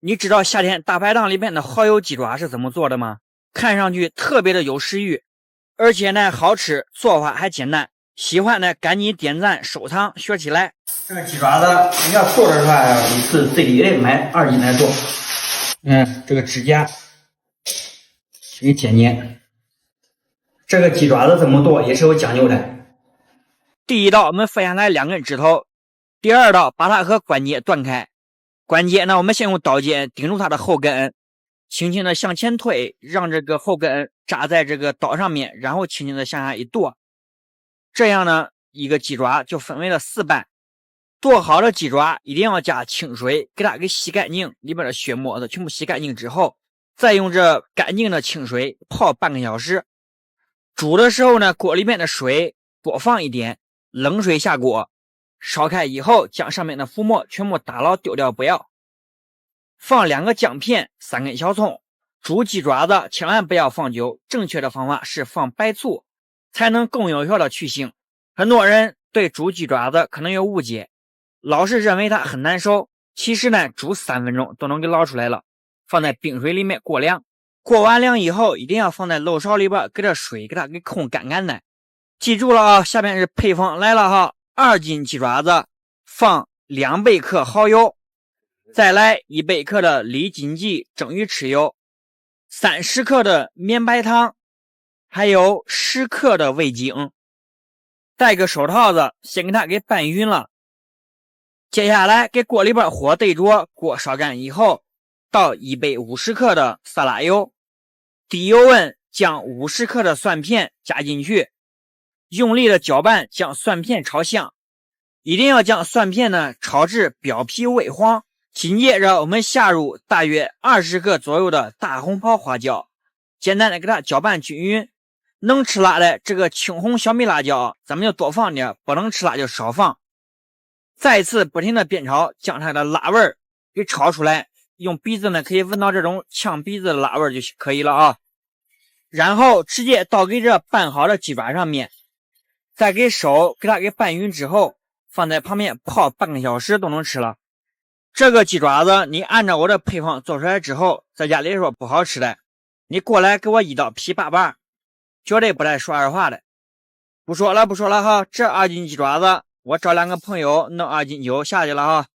你知道夏天大排档里面的蚝油鸡爪是怎么做的吗？看上去特别的有食欲，而且呢好吃，做法还简单。喜欢的赶紧点赞收藏学起来。这个鸡爪子你要做的话，你是自己得买2斤来做。这个指甲给剪剪。这个鸡爪子怎么做也是有讲究的。第一道我们分下来2根指头，第二道把它和关节断开。关节呢，我们先用刀尖顶住它的后根，轻轻的向前推，让这个后根扎在这个刀上面，然后轻轻的向下一剁。这样呢，一个鸡爪就分为了4瓣。剁好的鸡爪一定要加清水，给它给洗干净，里边的血沫子全部洗干净之后，再用这干净的清水泡半个小时。煮的时候呢，锅里面的水多放一点，冷水下锅，烧开以后将上面的浮沫全部打捞丢掉不要。放2个姜片，3根小葱。煮鸡爪子千万不要放酒，正确的方法是放白醋，才能更有效的去腥。很多人对煮鸡爪子可能有误解，老是认为它很难熟，其实呢煮3分钟都能给捞出来了。放在冰水里面过凉，过完凉以后一定要放在漏勺里边，给这水给它给控干干的。记住了啊，下面是配方来了哈，2斤鸡爪子放2百克蚝油，再来1百克的李锦记蒸鱼豉油，30克的绵白糖，还有10克的味精。戴个手套子先给它给拌匀了。接下来给锅里边火对着，锅烧干以后倒150克的色拉油，低油温将50克的蒜片加进去，用力的搅拌，将蒜片炒香，一定要将蒜片呢炒至表皮微黄。紧接着我们下入大约20克左右的大红袍花椒，简单的给它搅拌均匀。能吃辣的这个青红小米辣椒咱们就多放点，不能吃辣就少放。再次不停的煸炒，将它的辣味给炒出来，用鼻子呢可以闻到这种呛鼻子的辣味就可以了啊。然后直接倒给这拌好的鸡爪上面，再给手给它给拌匀之后，放在旁边泡半个小时都能吃了。这个鸡爪子你按照我的配方做出来之后，在家里说不好吃的，你过来给我一刀劈8瓣，绝对不带说二话的。不说了哈，这2斤鸡爪子我找2个朋友弄2斤酒下去了哈。